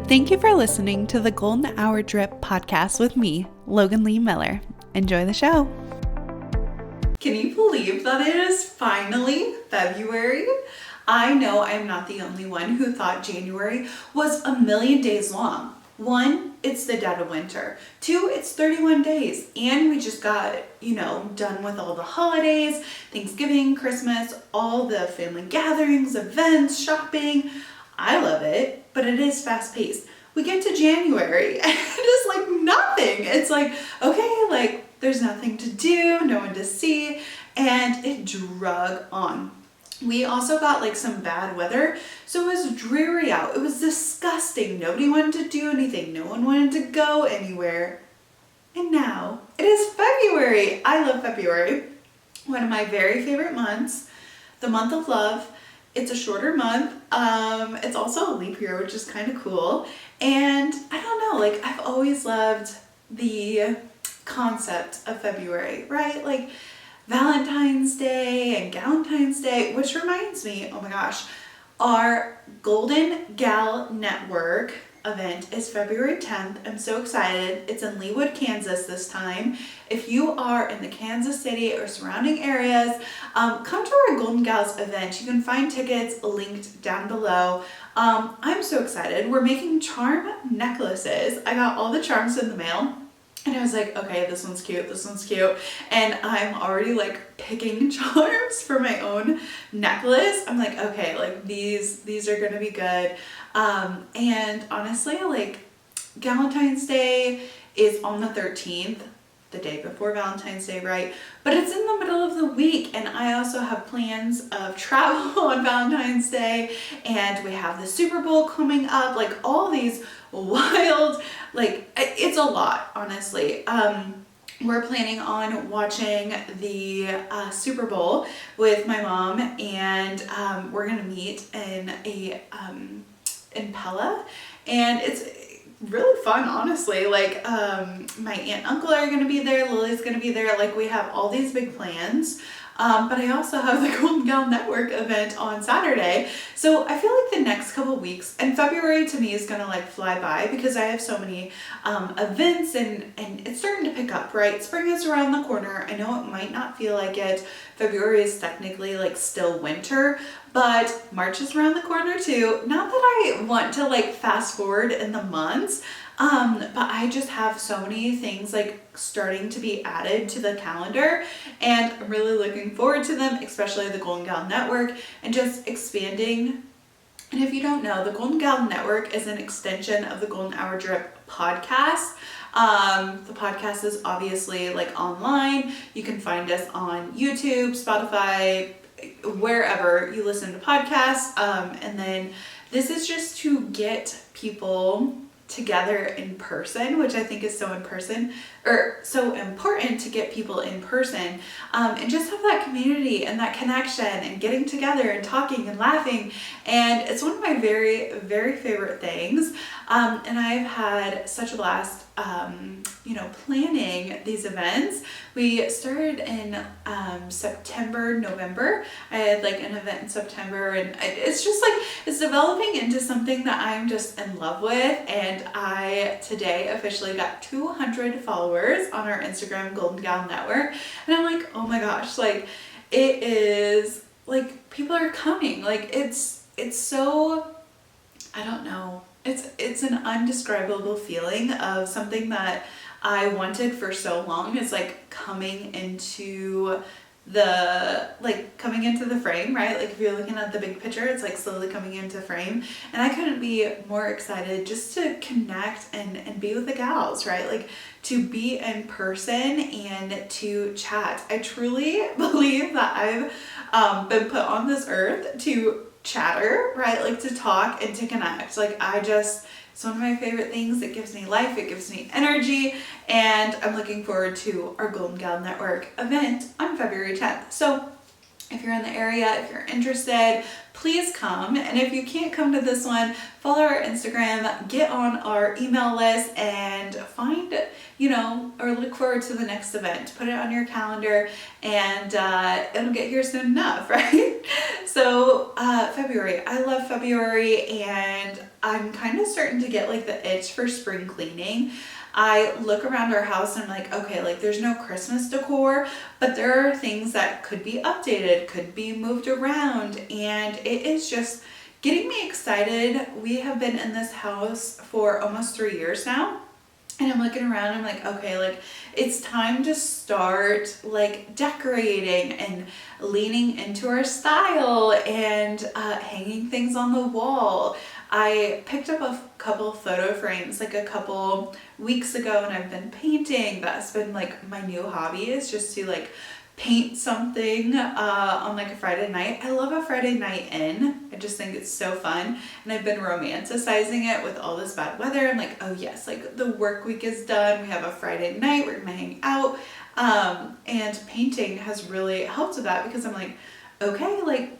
Thank you for listening to the Golden Hour Drip podcast with me, Logan Lee Miller. Enjoy the show. Can you believe that it is finally February? I know I'm not the only one who thought January was a million days long. 1, it's the dead of winter. 2, it's 31 days. And we just got, done with all the holidays, Thanksgiving, Christmas, all the family gatherings, events, shopping. I love it, but it is fast paced. We get to January and it's like nothing. It's like, okay, there's nothing to do, no one to see, and it drug on. We also got some bad weather, so it was dreary out. It was disgusting. Nobody wanted to do anything. No one wanted to go anywhere. And now it is February. I love February. One of my very favorite months, the month of love. It's a shorter month. It's also a leap year, which is kind of cool. And I don't know, I've always loved the concept of February, right? Valentine's Day and Galentine's Day, which reminds me, oh my gosh, our Golden Gal Network event is February 10th. I'm so excited. It's in Leawood, Kansas this time. If you are in the Kansas City or surrounding areas, come to our Golden Gals event. You can find tickets linked down below. I'm so excited. We're making charm necklaces. I got all the charms in the mail. And I was like, okay, this one's cute, this one's cute. And I'm already picking charms for my own necklace. I'm like, okay, these are gonna be good. And honestly, Galentine's Day is on the 13th, the day before Valentine's Day, right? But it's in the middle of the week, and I also have plans of travel on Valentine's Day, and we have the Super Bowl coming up, all these wild, it's a lot, honestly. We're planning on watching the Super Bowl with my mom, and we're gonna meet in in Pella, and it's really fun, honestly. My aunt and uncle are gonna be there, Lily's gonna be there, we have all these big plans. But I also have the Golden Gal Network event on Saturday. So I feel the next couple weeks, and February to me is gonna fly by because I have so many events and it's starting to pick up, right? Spring is around the corner. I know it might not feel like it. February is technically still winter, but March is around the corner too. Not that I want to fast forward in the months, but I just have so many things starting to be added to the calendar, and I'm really looking forward to them, especially the Golden Gal Network and just expanding. And if you don't know, the Golden Gal Network is an extension of the Golden Hour Drip podcast. The podcast is obviously online. You can find us on YouTube, Spotify, wherever you listen to podcasts. And then this is just to get people together in person, which I think is so important to get people in person, and just have that community and that connection and getting together and talking and laughing. And it's one of my very, very favorite things. And I've had such a blast, planning these events. We started in September, November. I had an event in September, and it's just it's developing into something that I'm just in love with. And I today officially got 200 followers on our Instagram, Golden Gal Network. And I'm like, oh my gosh, it is people are coming. It's so, I don't know. It's an undescribable feeling of something that I wanted for so long. It's coming into the frame, right? If you're looking at the big picture, it's slowly coming into frame. And I couldn't be more excited just to connect and be with the gals, right? To be in person and to chat. I truly believe that I've been put on this earth to chatter, right? To talk and to connect. It's one of my favorite things. It gives me life, it gives me energy, and I'm looking forward to our Golden Gal Network event on February 10th. So if you're in the area, if you're interested, please come. And if you can't come to this one, follow our Instagram, get on our email list, and find, or look forward to the next event. Put it on your calendar, and it'll get here soon enough, right? So February, I love February, and I'm kind of starting to get like the itch for spring cleaning. I look around our house and I'm like, okay, like there's no Christmas decor, but there are things that could be updated, could be moved around, and it is just getting me excited. We have been in this house for almost 3 years now. And I'm looking around, I'm like, okay, like it's time to start like decorating and leaning into our style and hanging things on the wall. I picked up a couple photo frames like a couple weeks ago, and I've been painting. That's been like my new hobby, is just to like paint something on like a Friday night. I love a Friday night in. I just think it's so fun, and I've been romanticizing it with all this bad weather. I'm like, oh yes, like the work week is done. We have a Friday night, we're gonna hang out. And painting has really helped with that, because I'm like, okay, like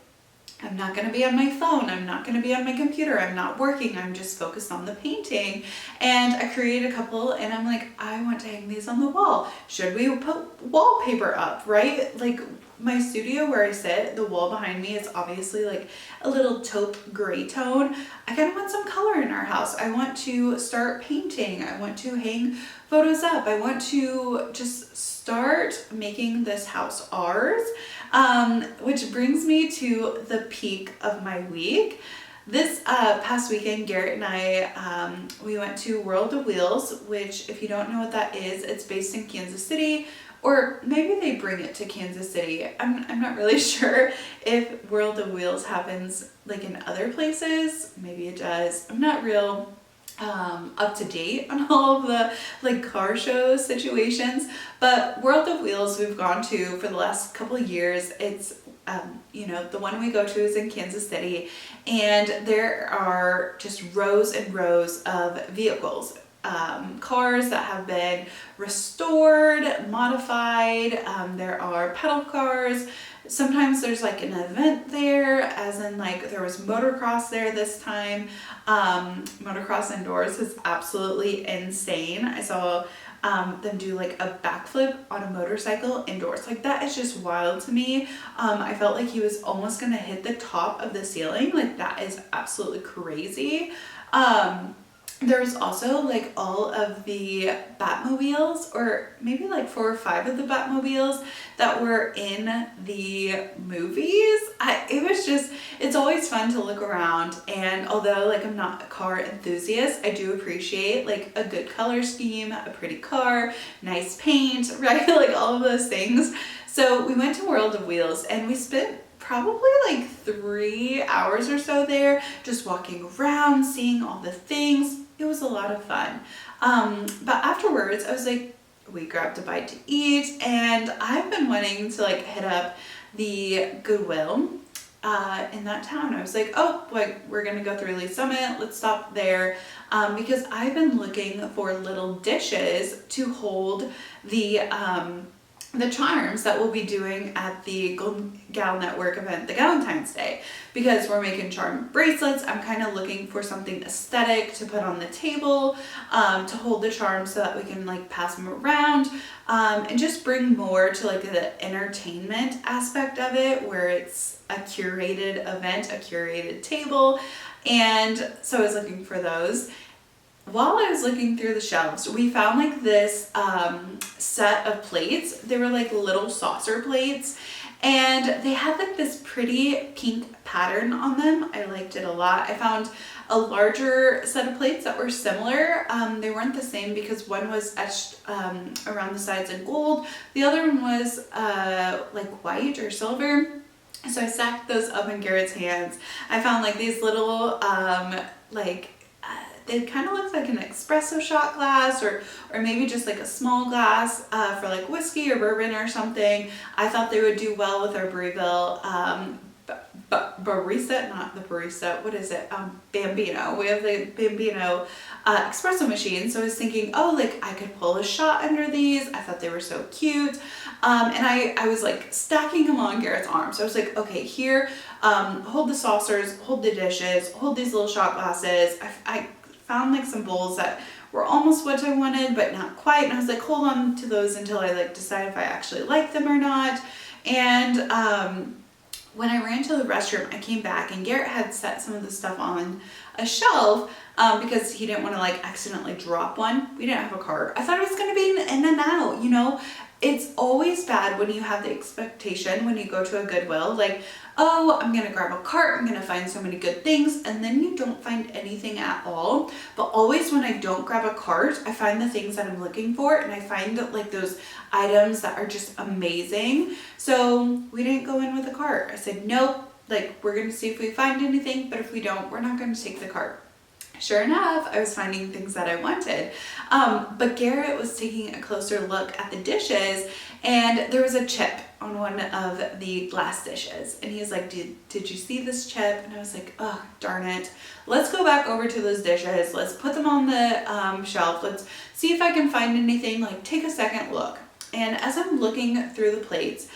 I'm not going to be on my phone. I'm not going to be on my computer. I'm not working. I'm just focused on the painting. And I created a couple, and I'm like, I want to hang these on the wall. Should we put wallpaper up, right? Like my studio where I sit, the wall behind me is obviously like a little taupe gray tone. I kind of want some color in our house. I want to start painting. I want to hang photos up. I want to just start making this house ours. Which brings me to the peak of my week. This past weekend, Garrett and I, we went to World of Wheels, which if you don't know what that is, it's based in Kansas City, or maybe they bring it to Kansas City. I'm not really sure if World of Wheels happens like in other places. Maybe it does. I'm not real up to date on all of the like car show situations, but World of Wheels we've gone to for the last couple of years. It's the one we go to is in Kansas City, and there are just rows and rows of vehicles, cars that have been restored, modified. There are pedal cars. Sometimes there's like an event there, as in like there was motocross there this time. Motocross indoors is absolutely insane. I saw them do like a backflip on a motorcycle indoors. Like that is just wild to me. I felt like he was almost gonna hit the top of the ceiling. Like that is absolutely crazy. There's also like all of the Batmobiles, or maybe like 4 or 5 of the Batmobiles that were in the movies. It's always fun to look around, and although like I'm not a car enthusiast, I do appreciate like a good color scheme, a pretty car, nice paint, right? Like all of those things. So we went to World of Wheels, and we spent probably like 3 hours or so there, just walking around, seeing all the things. It was a lot of fun. But afterwards, I was like, we grabbed a bite to eat, and I've been wanting to like hit up the Goodwill in that town. I was like, oh, like we're gonna go through Lee Summit, let's stop there, because I've been looking for little dishes to hold the charms that we'll be doing at the Golden Gal Network event, the Galentine's Day, because we're making charm bracelets. I'm kind of looking for something aesthetic to put on the table, to hold the charms so that we can like pass them around, and just bring more to like the entertainment aspect of it, where it's a curated event, a curated table. And so I was looking for those. While I was looking through the shelves, we found like this set of plates. They were like little saucer plates, and they had like this pretty pink pattern on them. I liked it a lot. I found a larger set of plates that were similar. They weren't the same because one was etched around the sides in gold. The other one was like white or silver. So I stacked those up in Garrett's hands. I found like these little it kind of looks like an espresso shot glass, or maybe just like a small glass for like whiskey or bourbon or something. I thought they would do well with our Brewville barista, not the barista, what is it? Bambino. We have the Bambino espresso machine. So I was thinking, oh, like I could pull a shot under these. I thought they were so cute. And I was like stacking them on Garrett's arm. So I was like, okay, here, hold the saucers, hold the dishes, hold these little shot glasses. I found like some bowls that were almost what I wanted, but not quite. And I was like, hold on to those until I like decide if I actually like them or not. And when I ran to the restroom, I came back and Garrett had set some of the stuff on a shelf because he didn't want to like accidentally drop one. We didn't have a cart. I thought it was going to be in and out, you know. It's always bad when you have the expectation when you go to a Goodwill, like, oh, I'm gonna grab a cart, I'm gonna find so many good things, and then you don't find anything at all. But always when I don't grab a cart, I find the things that I'm looking for, and I find that like those items that are just amazing. So we didn't go in with a cart. I said, nope, like we're gonna see if we find anything, but if we don't, we're not gonna take the cart. Sure enough, I was finding things that I wanted. But Garrett was taking a closer look at the dishes, and there was a chip on one of the glass dishes. And he was like, did you see this chip? And I was like, oh, darn it. Let's go back over to those dishes. Let's put them on the shelf. Let's see if I can find anything. Like, take a second look. And as I'm looking through the plates,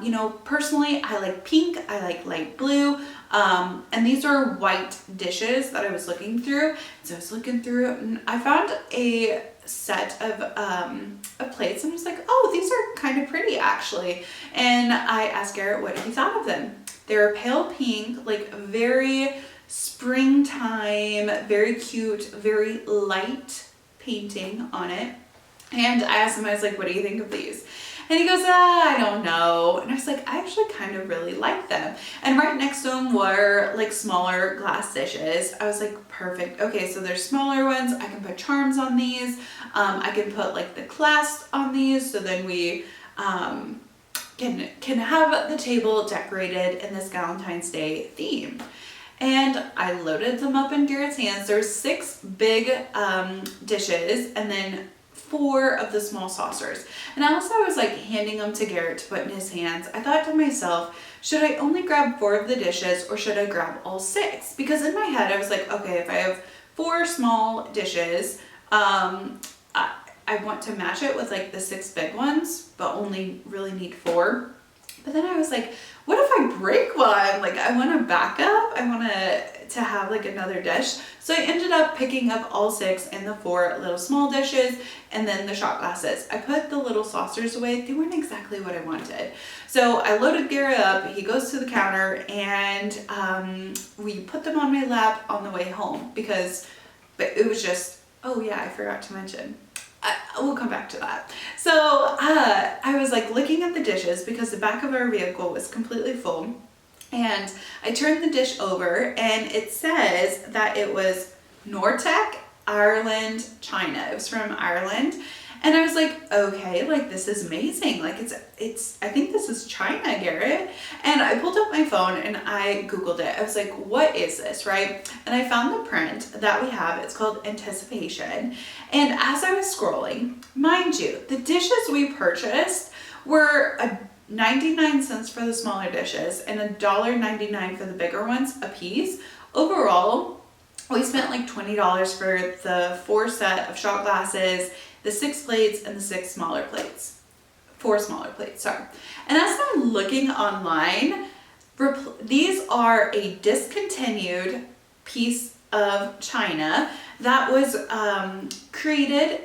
you know, personally, I like pink, I like light blue, and these are white dishes that I was looking through. So I was looking through and I found a set of plates and I was like, oh, these are kind of pretty actually. And I asked Garrett what he thought of them. They're pale pink, like very springtime, very cute, very light painting on it. And I asked him, I was like, what do you think of these? And he goes, I don't know. And I was like, I actually kind of really like them. And right next to them were like smaller glass dishes. I was like, perfect. Okay, so there's smaller ones. I can put charms on these. I can put like the clasp on these. So then we can have the table decorated in this Valentine's Day theme. And I loaded them up in Garrett's hands. There's 6 big dishes and then 4 of the small saucers. And also I was like handing them to Garrett to put in his hands. I thought to myself, should I only grab 4 of the dishes or should I grab all 6? Because in my head I was like, okay, if I have 4 small dishes, I want to match it with like the 6 big ones, but only really need 4. But then I was like, what if I break one? Like I want to back up. I want to have like another dish. So I ended up picking up all 6 and the 4 little small dishes and then the shot glasses. I put the little saucers away. They weren't exactly what I wanted. So I loaded Garrett up. He goes to the counter and we put them on my lap on the way home because it was just, oh yeah, I forgot to mention. We'll come back to that. So I was like looking at the dishes because the back of our vehicle was completely full. And I turned the dish over and it says that it was Nortec, Ireland, China. It was from Ireland. And I was like, okay, like this is amazing. Like it's, I think this is China, Garrett. And I pulled up my phone and I Googled it. I was like, what is this, right? And I found the print that we have. It's called Anticipation. And as I was scrolling, mind you, the dishes we purchased were 99 cents for the smaller dishes and $1.99 for the bigger ones a piece. Overall, we spent like $20 for the 4 set of shot glasses, the 6 plates, and the 6 smaller plates. 4 smaller plates, sorry. And as I'm looking online, these are a discontinued piece of china that was created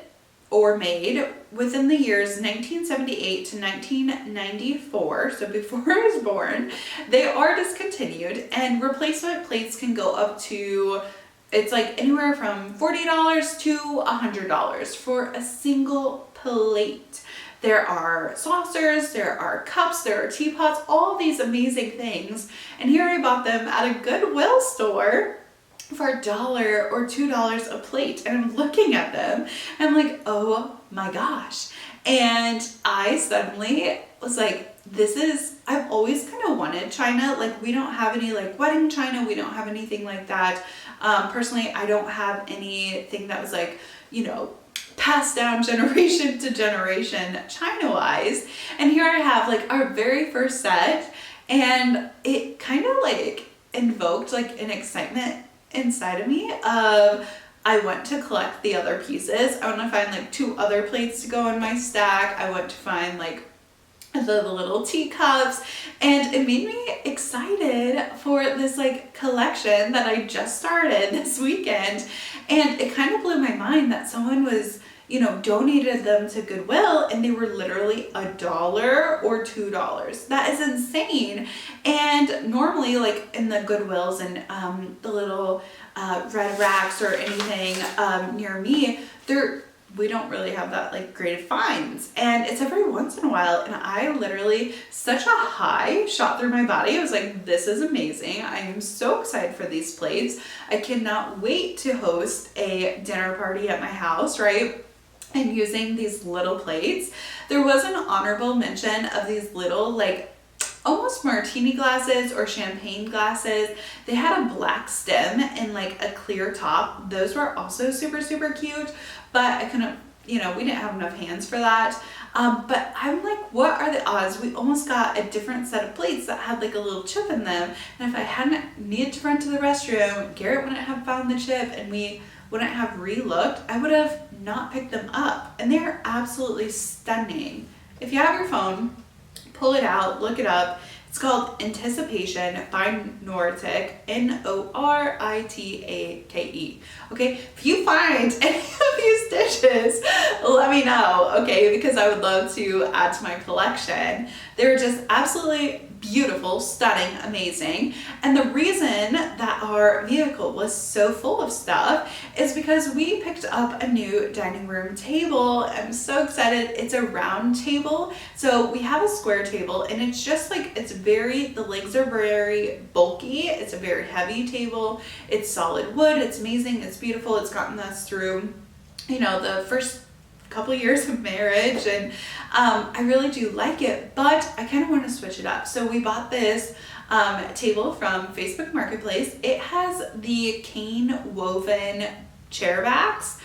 or made within the years 1978 to 1994, so before I was born. They are discontinued and replacement plates can go up to, it's like anywhere from $40 to $100 for a single plate. There are saucers, there are cups, there are teapots, all these amazing things. And here I bought them at a Goodwill store for $1 or $2 a plate. And I'm looking at them and I'm like, oh my gosh. And I suddenly was like, I've always kind of wanted china. Like we don't have any like wedding china. We don't have anything like that. Personally, I don't have anything that was like, you know, passed down generation to generation china wise. And here I have like our very first set. And it kind of like invoked like an excitement inside of me of I went to collect the other pieces. I want to find like 2 other plates to go in my stack. I went to find like the little teacups, and it made me excited for this like collection that I just started this weekend. And it kind of blew my mind that someone was, you know, donated them to Goodwill, and they were literally $1 or $2. That is insane. And normally like in the Goodwills and the little red racks or anything near me, we don't really have that like great of finds, and it's every once in a while, and I literally, such a high shot through my body. I was like, this is amazing. I am so excited for these plates. I cannot wait to host a dinner party at my house, right? And using these little plates. There was an honorable mention of these little like almost martini glasses or champagne glasses. They had a black stem and like a clear top. Those were also super, super cute, but I couldn't, you know, we didn't have enough hands for that. But I'm like, what are the odds? We almost got a different set of plates that had like a little chip in them. And if I hadn't needed to run to the restroom, Garrett wouldn't have found the chip and we wouldn't have re-looked, I would have not picked them up. And they're absolutely stunning. If you have your phone, pull it out, look it up. It's called Anticipation by Nortake, Noritake. Okay, if you find any of these dishes, let me know, okay, because I would love to add to my collection. They're just absolutely beautiful, stunning, amazing. And the reason that our vehicle was so full of stuff is because we picked up a new dining room table. I'm so excited. It's a round table. So we have a square table, and it's just like, the legs are very bulky. It's a very heavy table. It's solid wood. It's amazing. It's beautiful. It's gotten us through, you know, the first couple years of marriage, and I really do like it, but I kind of want to switch it up. So we bought this table from Facebook Marketplace. It has the cane woven chair backs.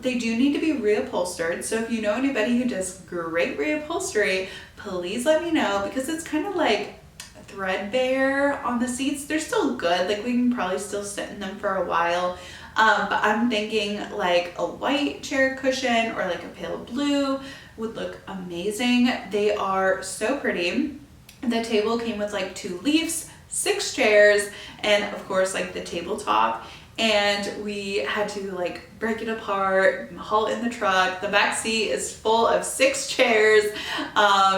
They do need to be reupholstered, so if you know anybody who does great reupholstery, please let me know, because it's kind of like threadbare on the seats. They're still good, like we can probably still sit in them for a while. But I'm thinking like a white chair cushion or like a pale blue would look amazing. They are so pretty. The table came with like 2 leaves, 6 chairs, and of course like the tabletop. And we had to like break it apart, haul it in the truck. The back seat is full of 6 chairs.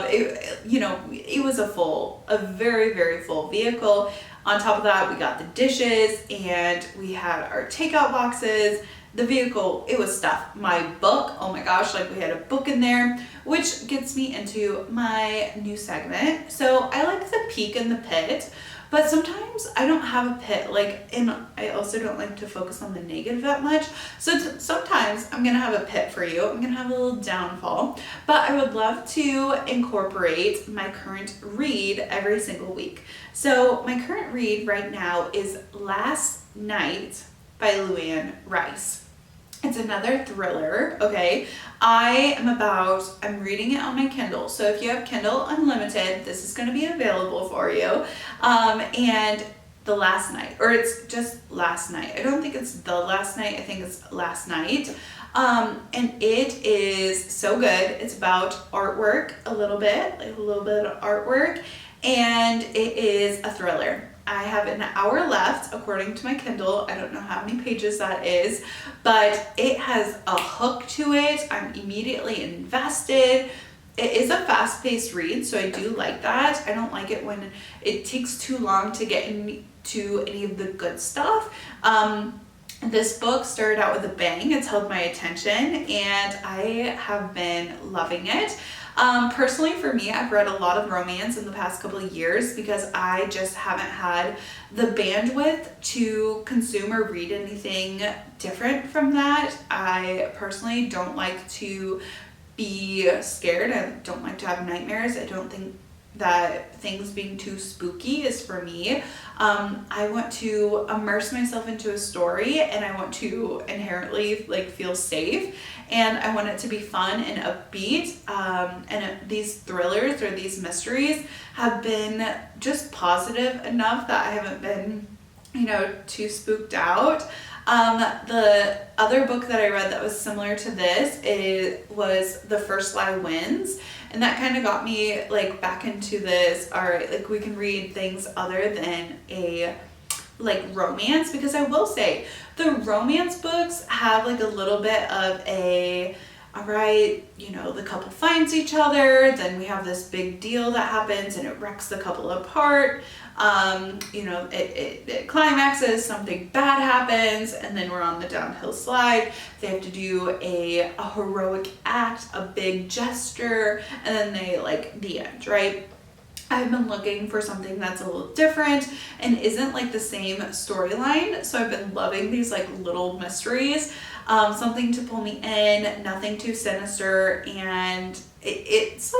It was a very, very full vehicle. On top of that, we got the dishes and we had our takeout boxes. The vehicle, it was stuffed. My book, oh my gosh, like we had a book in there, which gets me into my new segment. So I like the peak and the pit, but sometimes I don't have a pit, and I also don't like to focus on the negative that much. So sometimes I'm gonna have a pit for you. I'm gonna have a little downfall, but I would love to incorporate my current read every single week. So my current read right now is Last Night by Luann Rice. It's another thriller, okay? I'm reading it on my Kindle. So if you have Kindle Unlimited, this is gonna be available for you. And The Last Night, or it's just Last Night. I don't think it's The Last Night, I think it's Last Night. And it is so good. It's about artwork a little bit of artwork, and it is a thriller. I have an hour left according to my Kindle. I don't know how many pages that is, but it has a hook to it. I'm immediately invested. It is a fast-paced read, so I do like that. I don't like it when it takes too long to get into any of the good stuff. This book started out with a bang. It's held my attention, and I have been loving it. Personally, for me, I've read a lot of romance in the past couple of years because I just haven't had the bandwidth to consume or read anything different from that. I personally don't like to be scared. I don't like to have nightmares. I don't think that things being too spooky is for me. I want to immerse myself into a story, and I want to inherently like feel safe, and I want it to be fun and upbeat. These thrillers or these mysteries have been just positive enough that I haven't been, too spooked out. The other book that I read that was similar to this was The First Lie Wins. And that kind of got me like back into this, all right, like we can read things other than a like romance, because I will say the romance books have like a little bit of a, all right, the couple finds each other, then we have this big deal that happens and it wrecks the couple apart. It climaxes, something bad happens, and then we're on the downhill slide. They have to do a heroic act, a big gesture, and then they like the end, right? I've been looking for something that's a little different and isn't like the same storyline. So I've been loving these like little mysteries, something to pull me in, nothing too sinister, and it's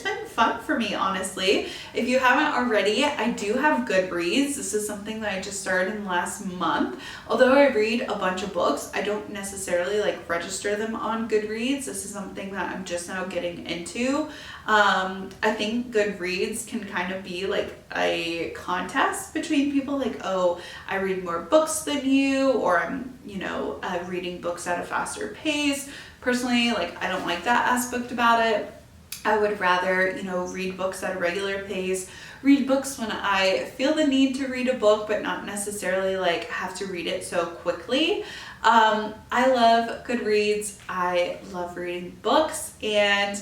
been fun for me, honestly. If you haven't already, I do have Goodreads. This is something that I just started in the last month. Although I read a bunch of books, I don't necessarily like register them on Goodreads. This is something that I'm just now getting into. I think Goodreads can kind of be like a contest between people, like, oh, I read more books than you, or I'm, reading books at a faster pace. Personally, like, I don't like that aspect about it. I would rather, read books at a regular pace, read books when I feel the need to read a book, but not necessarily like have to read it so quickly. I love Goodreads. I love reading books, and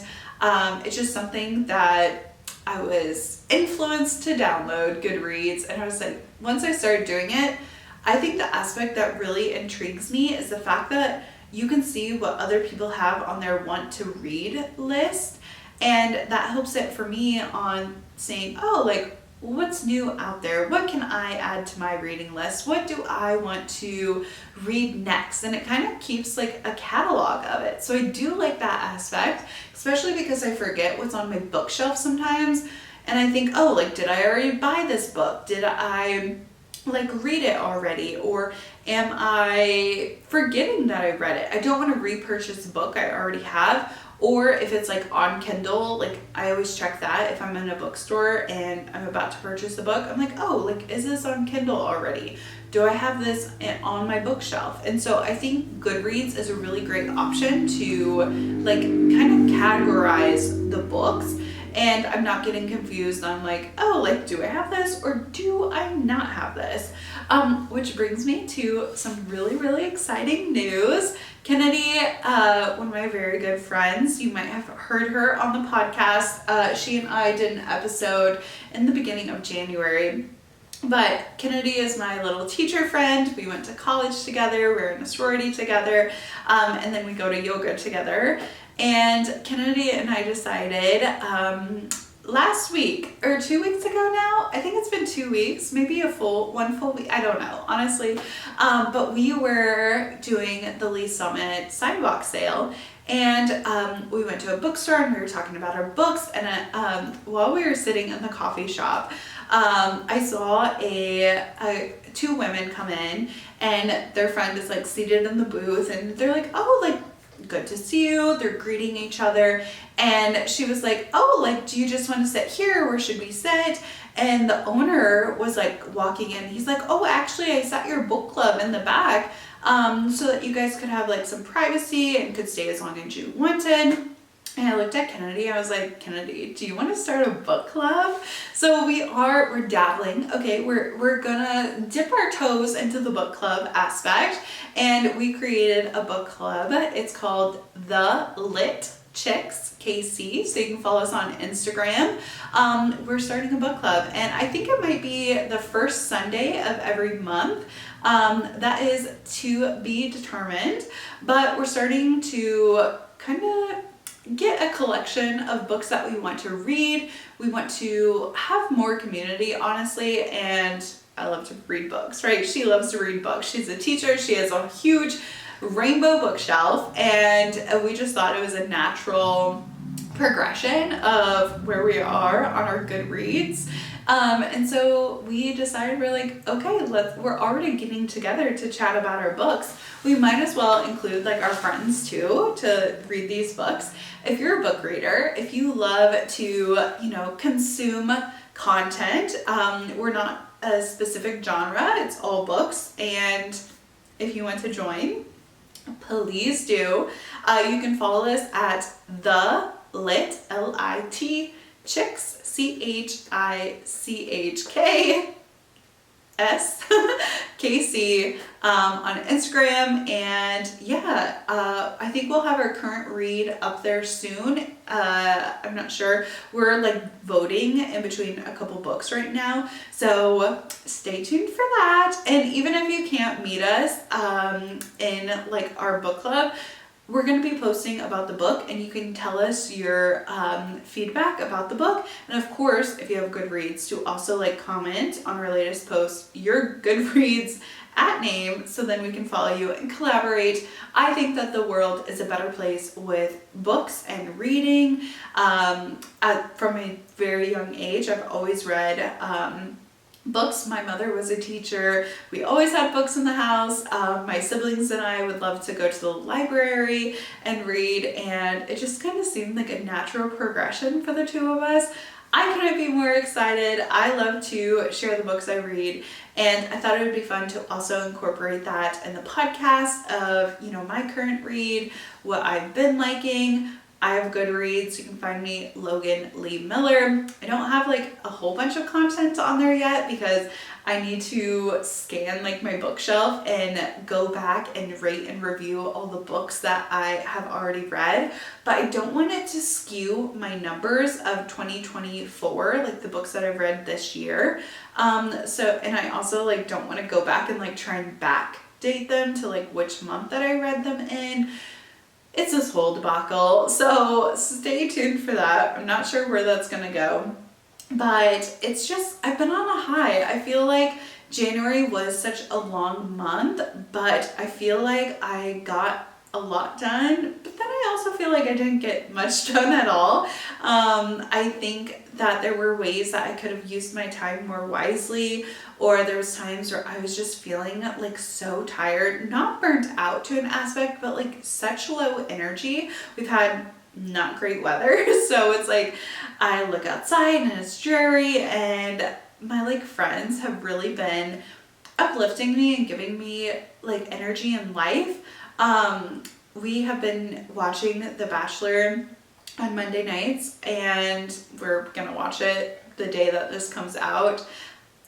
it's just something that I was influenced to download Goodreads, and I was like, once I started doing it, I think the aspect that really intrigues me is the fact that you can see what other people have on their want to read list, and that helps it for me on saying, oh, like, what's new out there? What can I add to my reading list? What do I want to read next? And it kind of keeps like a catalog of it. So I do like that aspect, especially because I forget what's on my bookshelf sometimes. And I think, oh, like, did I already buy this book? Did I like read it already? Or am I forgetting that I read it? I don't want to repurchase a book I already have. Or if it's like on Kindle, like I always check that if I'm in a bookstore and I'm about to purchase a book. I'm like, oh, like, is this on Kindle already? Do I have this on my bookshelf? And so I think Goodreads is a really great option to like kind of categorize the books. And I'm not getting confused on like, oh, like, do I have this or do I not have this? Which brings me to some really, really exciting news. Kennedy, one of my very good friends, you might have heard her on the podcast. She and I did an episode in the beginning of January. But Kennedy is my little teacher friend. We went to college together. We're in a sorority together. And then we go to yoga together. And Kennedy and I decided last week or 2 weeks ago now, I think it's been 2 weeks, maybe one full week, I don't know, honestly. But we were doing the Lee Summit Sidewalk sale, and we went to a bookstore and we were talking about our books. And while we were sitting in the coffee shop, I saw two women come in, and their friend is like seated in the booth, and they're like, oh, like, good to see you. They're greeting each other. And she was like, oh, like, do you just want to sit here? Where should we sit? And the owner was like walking in. He's like, oh, actually, I set your book club in the back so that you guys could have like some privacy and could stay as long as you wanted. And I looked at Kennedy. I was like, Kennedy, do you want to start a book club? So we're dabbling. Okay, we're gonna dip our toes into the book club aspect. And we created a book club. It's called The Lit Chicks KC. So you can follow us on Instagram. We're starting a book club, and I think it might be the first Sunday of every month. That is to be determined. But we're starting to kind of get a collection of books that we want to read. We want to have more community, honestly, and I love to read books, right? She loves to read books. She's a teacher. She has a huge rainbow bookshelf, and we just thought it was a natural progression of where we are on our Goodreads. And so we decided, we're like, okay, we're already getting together to chat about our books. We might as well include like our friends too to read these books. If you're a book reader, if you love to, consume content, we're not a specific genre, it's all books. And if you want to join, please do. You can follow us at the Lit, L-I-T, Chicks, C-H-I-C-H-K-S, K-C, on Instagram. And yeah, I think we'll have our current read up there soon. I'm not sure. We're like voting in between a couple books right now. So stay tuned for that. And even if you can't meet us in like our book club, we're going to be posting about the book, and you can tell us your feedback about the book. And of course, if you have Goodreads, to also like comment on our latest post your Goodreads @name, so then we can follow you and collaborate. I think that the world is a better place with books and reading. From a very young age, I've always read books. My mother was a teacher. We always had books in the house. My siblings and I would love to go to the library and read, and it just kind of seemed like a natural progression for the two of us. I couldn't be more excited. I love to share the books I read, and I thought it would be fun to also incorporate that in the podcast of, my current read, what I've been liking. I have Goodreads. You can find me Logan Lee Miller. I don't have like a whole bunch of content on there yet because I need to scan like my bookshelf and go back and rate and review all the books that I have already read. But I don't want it to skew my numbers of 2024, like the books that I've read this year. And I also like don't want to go back and like try and backdate them to like which month that I read them in. It's this whole debacle, so stay tuned for that. I'm not sure where that's gonna go, but it's just, I've been on a high. I feel like January was such a long month, but I feel like I got a lot done, but then I also feel like I didn't get much done at all. I think that there were ways that I could have used my time more wisely, or there was times where I was just feeling like so tired, not burnt out to an aspect, but like such low energy. We've had not great weather, so it's like I look outside and it's dreary, and my like friends have really been uplifting me and giving me like energy and life. We have been watching The Bachelor on Monday nights, and we're gonna watch it the day that this comes out.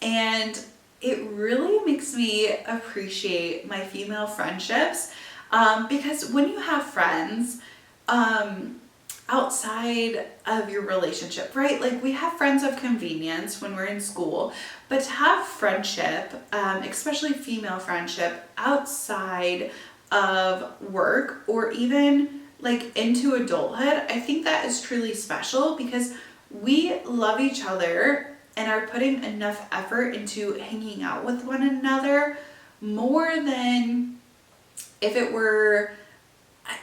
And it really makes me appreciate my female friendships, because when you have friends outside of your relationship, right? Like we have friends of convenience when we're in school, but to have friendship, especially female friendship, outside of work or even like into adulthood, I think that is truly special because we love each other and are putting enough effort into hanging out with one another more than if it were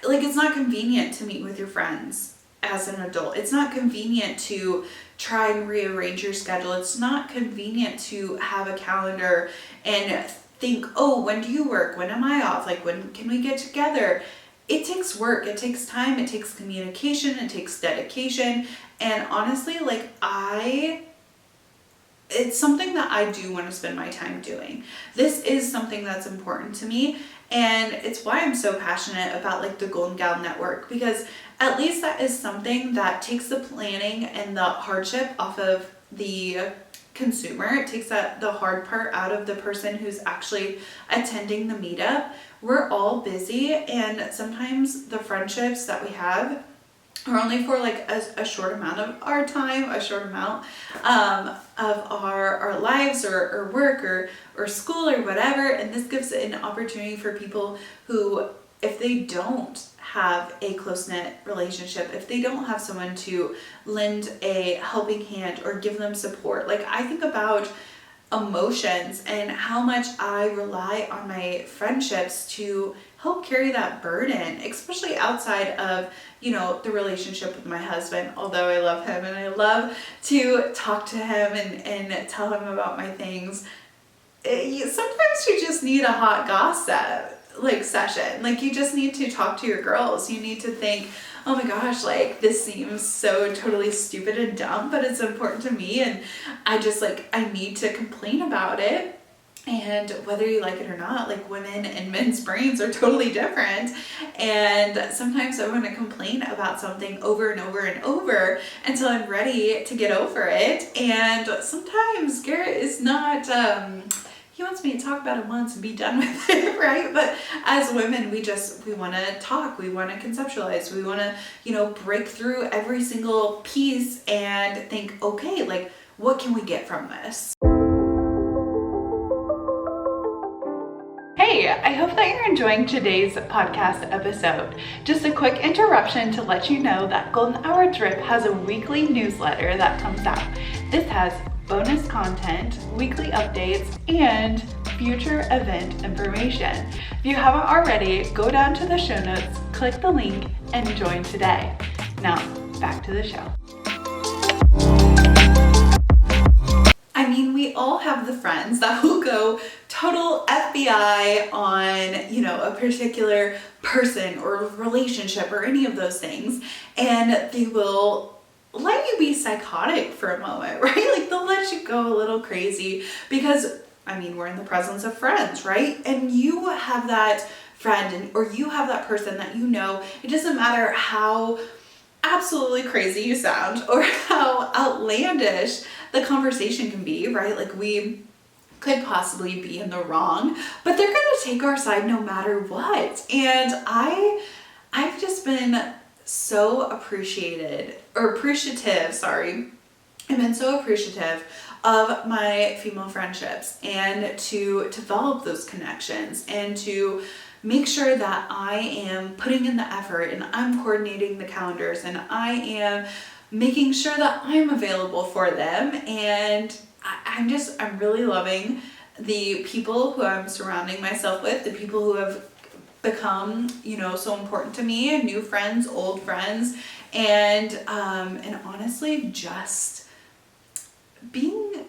like, it's not convenient to meet with your friends as an adult. It's not convenient to try and rearrange your schedule. It's not convenient to have a calendar and think, oh, when do you work? When am I off? Like, when can we get together? It takes work, it takes time, it takes communication, it takes dedication. And honestly, like it's something that I do want to spend my time doing. This is something that's important to me. And it's why I'm so passionate about like the Golden Gal Network, because at least that is something that takes the planning and the hardship off of the consumer. It takes the hard part out of the person who's actually attending the meetup. We're all busy, and sometimes the friendships that we have are only for like a short amount of our time, a short amount of our lives or work or school or whatever. And this gives an opportunity for people who, if they don't have a close-knit relationship, if they don't have someone to lend a helping hand or give them support. Like I think about emotions and how much I rely on my friendships to help carry that burden, especially outside of, the relationship with my husband. Although I love him and I love to talk to him and tell him about my things, sometimes you just need a hot gossip session. You just need to talk to your girls. You need to think, oh my gosh, this seems so totally stupid and dumb, but it's important to me, and I just I need to complain about it. And whether you like it or not, women and men's brains are totally different. And sometimes I want to complain about something over and over and over until I'm ready to get over it. And sometimes Garrett is not, he wants me to talk about it once and be done with it, right? But as women, we want to talk, we want to conceptualize, we want to, break through every single piece and think, okay, what can we get from this? Hey, I hope that you're enjoying today's podcast episode. Just a quick interruption to let you know that Golden Hour Drip has a weekly newsletter that comes out. This has bonus content, weekly updates, and future event information. If you haven't already, go down to the show notes, click the link, and join today. Now, back to the show. We all have the friends that will go total FBI on, a particular person or relationship or any of those things, and they will let you be psychotic for a moment, right? They'll let you go a little crazy because, we're in the presence of friends, right? And you have that friend or you have that person that it doesn't matter how absolutely crazy you sound or how outlandish the conversation can be, right? We could possibly be in the wrong, but they're going to take our side no matter what. And I've just been so appreciative. I've been so appreciative of my female friendships and to develop those connections and to make sure that I am putting in the effort and I'm coordinating the calendars and I am making sure that I'm available for them. And I'm really loving the people who I'm surrounding myself with, the people who have become, so important to me, new friends, old friends, and honestly, just being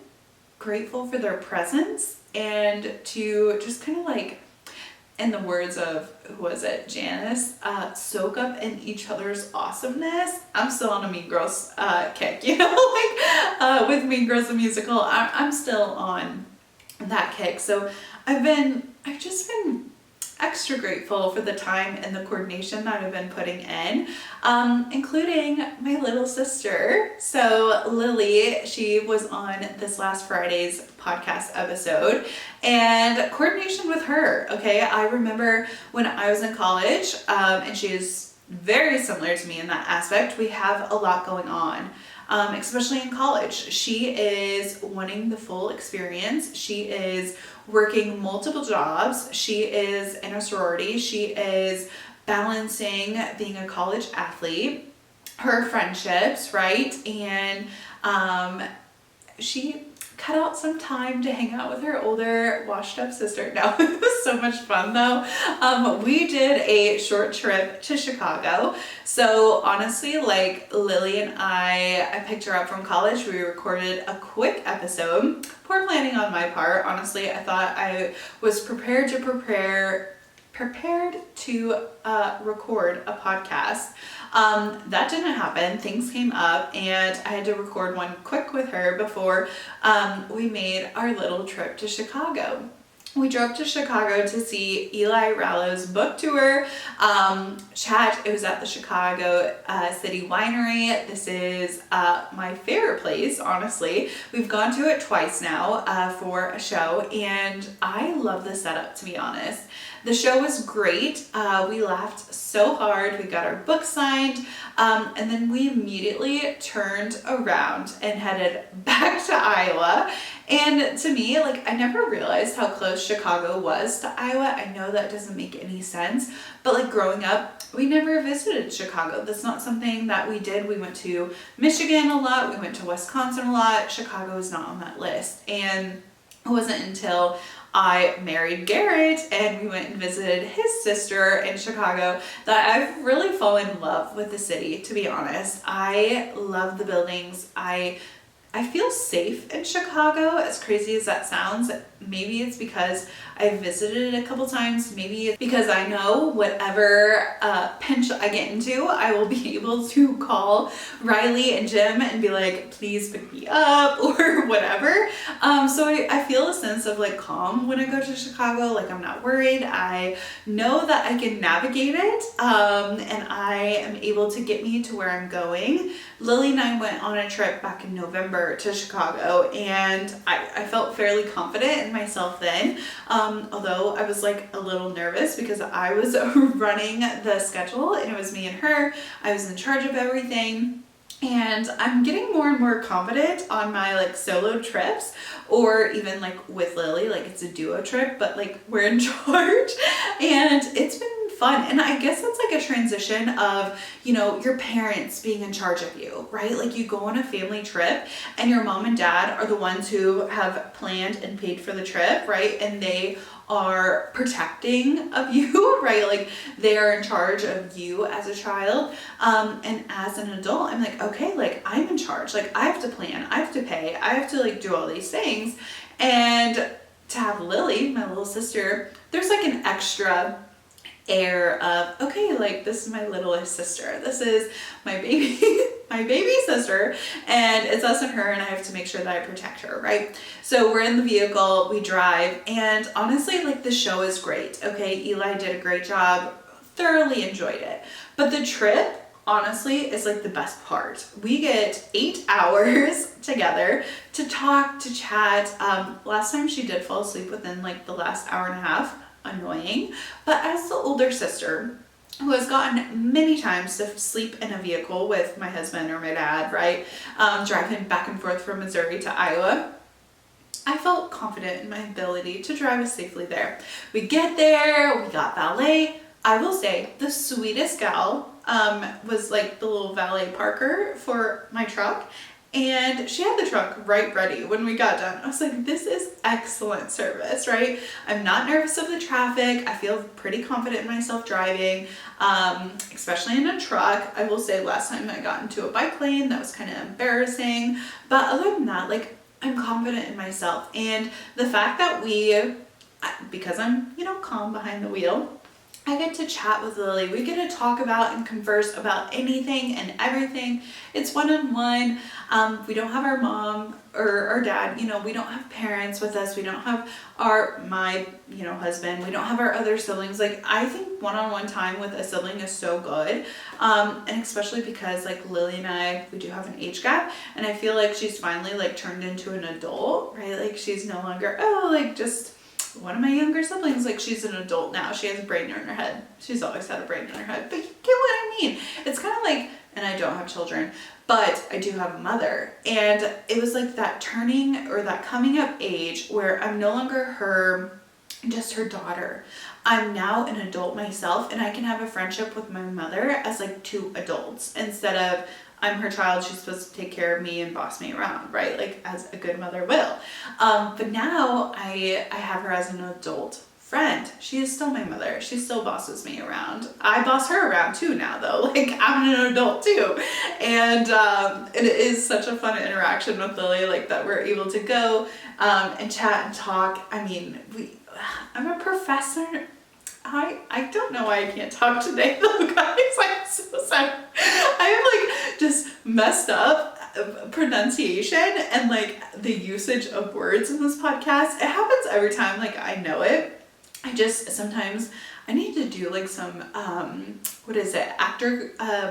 grateful for their presence and to just kind of in the words of, who was it, Janice, soak up in each other's awesomeness. I'm still on a Mean Girls kick, with Mean Girls the musical. I'm still on that kick. So I've just been extra grateful for the time and the coordination that I've been putting in, including my little sister. So Lily, she was on this last Friday's podcast episode, and coordination with her. Okay, I remember when I was in college, and she is very similar to me in that aspect. We have a lot going on. Especially in college. She is wanting the full experience. She is working multiple jobs. She is in a sorority. She is balancing being a college athlete, her friendships, right? And she cut out some time to hang out with her older washed up sister. No, it was so much fun though. We did a short trip to Chicago. So honestly, Lily and I picked her up from college. We recorded a quick episode. Poor planning on my part. Honestly, I thought I was prepared to record a podcast. That didn't happen. Things came up and I had to record one quick with her before we made our little trip to Chicago. We drove to Chicago to see Eli Rallo's book tour. It was at the Chicago City Winery. This is my favorite place, honestly. We've gone to it twice now for a show, and I love the setup, to be honest. The show was great. We laughed so hard. We got our book signed, and then we immediately turned around and headed back to Iowa. And to me, I never realized how close Chicago was to Iowa. I know that doesn't make any sense, but growing up, we never visited Chicago. That's not something that we did. We went to Michigan a lot. We went to Wisconsin a lot. Chicago is not on that list. And it wasn't until I married Garrett and we went and visited his sister in Chicago that I've really fallen in love with the city, to be honest. I love the buildings. I feel safe in Chicago, as crazy as that sounds. Maybe it's because I visited it a couple times. Maybe it's because I know whatever pinch I get into, I will be able to call Riley and Jim and be like, please pick me up or whatever. So I feel a sense of like calm when I go to Chicago. Like I'm not worried. I know that I can navigate it and I am able to get me to where I'm going. Lily and I went on a trip back in November to Chicago and I felt fairly confident in myself then, although I was like a little nervous because I was running the schedule and it was me and her. I was in charge of everything. And I'm getting more and more confident on my like solo trips, or even like with Lily, like it's a duo trip, but like we're in charge and it's been fun. And I guess that's like a transition of, you know, your parents being in charge of you, right? Like you go on a family trip and your mom and dad are the ones who have planned and paid for the trip, right? And they are protecting of you, right? Like they are in charge of you as a child. And as an adult, I'm like, okay, like I'm in charge. Like I have to plan, I have to pay, I have to like do all these things. And to have Lily, my little sister, there's like an extra air of, okay, like this is my littlest sister. This is my baby, my baby sister, and it's us and her, and I have to make sure that I protect her, right? So we're in the vehicle, we drive, and honestly, like the show is great. Okay, Eli did a great job, thoroughly enjoyed it. But the trip, honestly, is like the best part. We get 8 hours together to talk, to chat. Last time she did fall asleep within like the last hour and a half. Annoying. But as the older sister who has gotten many times to sleep in a vehicle with my husband or my dad, right, driving back and forth from Missouri to Iowa, I felt confident in my ability to drive us safely there. We get there, we got valet. I will say the sweetest gal was like the little valet parker for my truck. And she had the truck right ready when we got done. I was like, this is excellent service, right? I'm not nervous of the traffic. I feel pretty confident in myself driving, especially in a truck. I will say last time I got into a bike lane, that was kind of embarrassing. But other than that, like I'm confident in myself. And the fact that because I'm, you know, calm behind the wheel, I get to chat with Lily. We get to talk about and converse about anything and everything. It's one-on-one. We don't have our mom or our dad, you know, we don't have parents with us. We don't have my husband. We don't have our other siblings. Like I think one-on-one time with a sibling is so good. And especially because like Lily and I, we do have an age gap, and I feel like she's finally like turned into an adult, right? Like she's no longer, just one of my younger siblings, like she's an adult now. She has a brain in her head. She's always had a brain in her head, but you get what I mean. It's kind of like, and I don't have children, but I do have a mother. And it was like that turning or that coming up age where I'm no longer just her daughter. I'm now an adult myself, and I can have a friendship with my mother as like two adults instead of I'm her child, she's supposed to take care of me and boss me around, right? Like as a good mother will. But now I have her as an adult friend. She is still my mother. She still bosses me around. I boss her around too now though. Like I'm an adult too. And it is such a fun interaction with Lily, like that we're able to go and chat and talk. I mean, I'm a professor. I don't know why I can't talk today though, guys. I'm so sorry. I have like just messed up pronunciation and like the usage of words in this podcast. It happens every time, like I know it. Sometimes I need to do like some,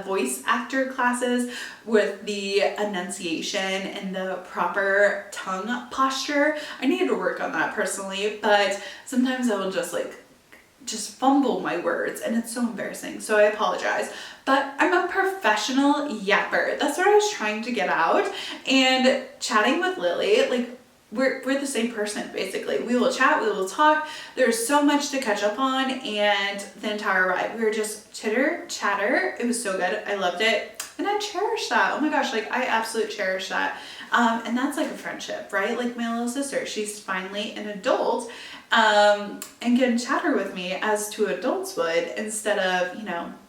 voice actor classes with the enunciation and the proper tongue posture. I need to work on that personally, but sometimes I will just fumble my words and it's so embarrassing. So I apologize, but I'm a professional yapper. That's what I was trying to get out. And chatting with Lily, like we're the same person basically. We will chat, we will talk. There's so much to catch up on, and the entire ride we were just chitter chatter. It was so good. I loved it. And I cherish that. Oh my gosh, like I absolutely cherish that. And that's like a friendship, right? Like my little sister, she's finally an adult, and can chatter with me as two adults would, instead of,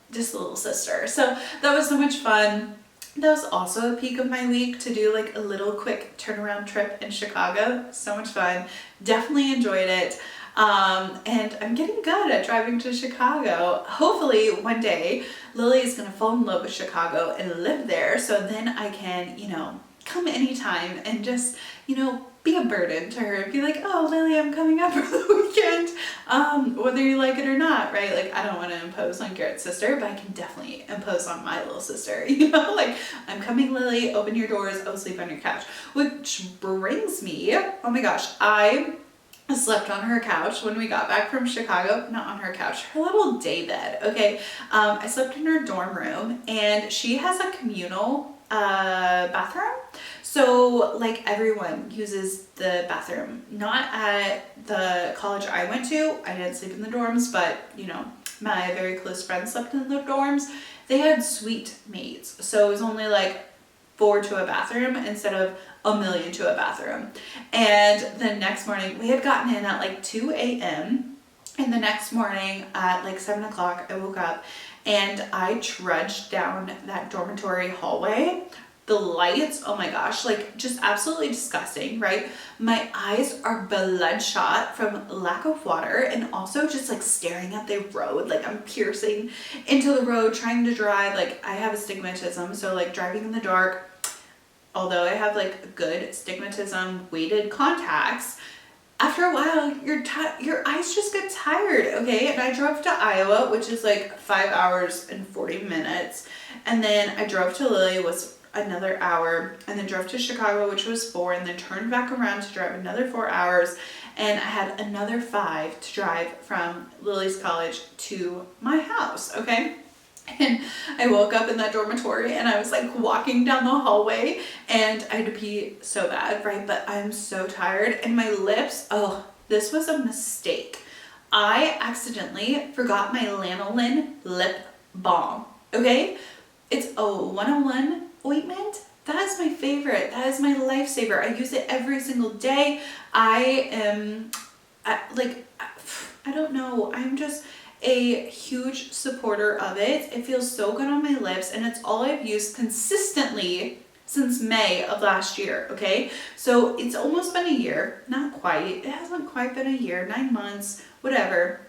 just a little sister. So that was so much fun. That was also a peak of my week, to do like a little quick turnaround trip in Chicago. So much fun. Definitely enjoyed it. And I'm getting good at driving to Chicago. Hopefully one day Lily is going to fall in love with Chicago and live there. So then I can, come anytime and just, be a burden to her. Be like, oh, Lily, I'm coming up for the weekend. Whether you like it or not, right? Like, I don't want to impose on Garrett's sister, but I can definitely impose on my little sister. Like, I'm coming, Lily, open your doors, I'll sleep on your couch. Which brings me, oh my gosh, I slept on her couch when we got back from Chicago. Not on her couch, her little day bed, okay? I slept in her dorm room, and she has a communal bathroom. So like everyone uses the bathroom. Not at the college I went to. I didn't sleep in the dorms, but my very close friends slept in the dorms. They had suite mates. So it was only like 4 to a bathroom instead of a million to a bathroom. And the next morning, we had gotten in at like 2 a.m. And the next morning at like 7 o'clock, I woke up and I trudged down that dormitory hallway. The lights, oh my gosh, like just absolutely disgusting, right? My eyes are bloodshot from lack of water, and also just like staring at the road, like I'm piercing into the road trying to drive. Like I have astigmatism, so like driving in the dark, although I have like good astigmatism weighted contacts, after a while your eyes just get tired, okay? And I drove to Iowa, which is like 5 hours and 40 minutes. And then I drove to Lily, was another hour, and then drove to Chicago, which was 4, and then turned back around to drive another 4 hours. And I had another 5 to drive from Lily's college to my house, okay? And I woke up in that dormitory and I was like walking down the hallway and I had to pee so bad, right? But I'm so tired, and my lips, oh, this was a mistake. I accidentally forgot my lanolin lip balm, okay? It's a 101 ointment. That is my favorite. That is my lifesaver. I use it every single day. I don't know. I'm just a huge supporter of it. It feels so good on my lips, and it's all I've used consistently since May of last year, okay? So it's almost been a year. Not quite. It hasn't quite been a year, 9 months, whatever.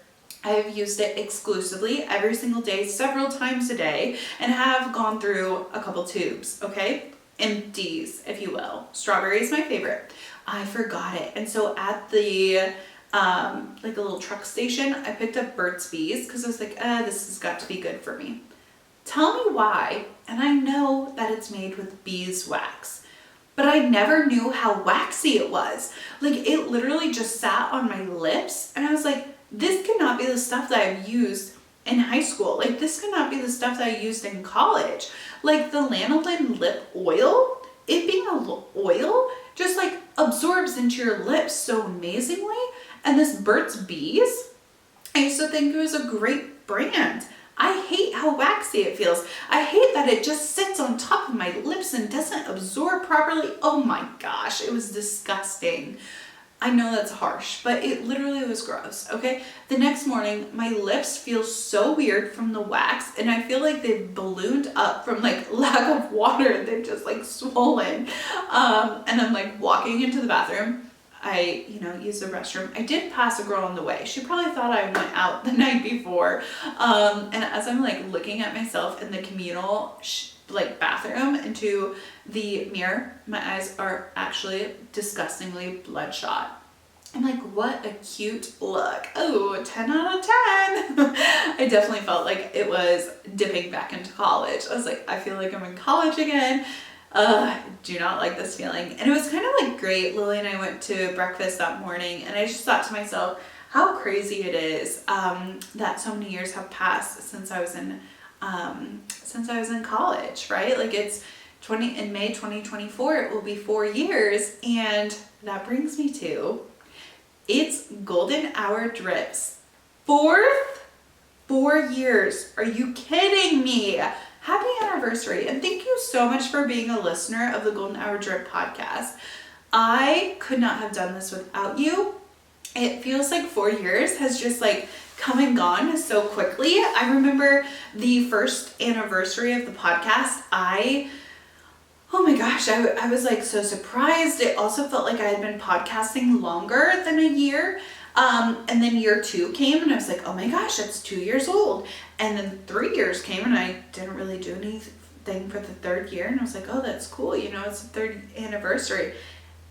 I've used it exclusively every single day, several times a day, and have gone through a couple tubes, okay? Empties, if you will. Strawberry is my favorite. I forgot it. And so at the, like a little truck station, I picked up Burt's Bees because I was like, this has got to be good for me. Tell me why, and I know that it's made with beeswax, but I never knew how waxy it was. Like, it literally just sat on my lips, and I was like, this cannot be the stuff that I've used in high school. Like, this cannot be the stuff that I used in college. Like, the lanolin lip oil, it being an oil, just like absorbs into your lips so amazingly. And this Burt's Bees, I used to think it was a great brand. I hate how waxy it feels. I hate that it just sits on top of my lips and doesn't absorb properly. Oh my gosh, it was disgusting. I know that's harsh, but it literally was gross, okay? The next morning, my lips feel so weird from the wax, and I feel like they've ballooned up from like lack of water. They've just like swollen. And I'm like walking into the bathroom. I, use the restroom. I did pass a girl on the way. She probably thought I went out the night before. And as I'm like looking at myself in the communal bathroom into the mirror, my eyes are actually disgustingly bloodshot. I'm like, what a cute look. Oh, 10 out of 10. I definitely felt like it was dipping back into college. I was like, I feel like I'm in college again. Do not like this feeling. And it was kind of like great. Lily and I went to breakfast that morning, and I just thought to myself how crazy it is that so many years have passed since I was in college, right? Like, it's in May 2024, it will be 4 years. And that brings me to, it's Golden Hour Drips. 4 years. Are you kidding me? happy anniversary. And thank you so much for being a listener of the Golden Hour Drip podcast. I could not have done this without you. It feels like 4 years has just like come and gone so quickly. I remember the first anniversary of the podcast. Oh my gosh, I was like so surprised. It also felt like I had been podcasting longer than a year. And then year 2 came and I was like, oh my gosh, that's 2 years old. And then 3 years came and I didn't really do anything for the 3rd year. And I was like, oh, that's cool. You know, it's the 3rd anniversary.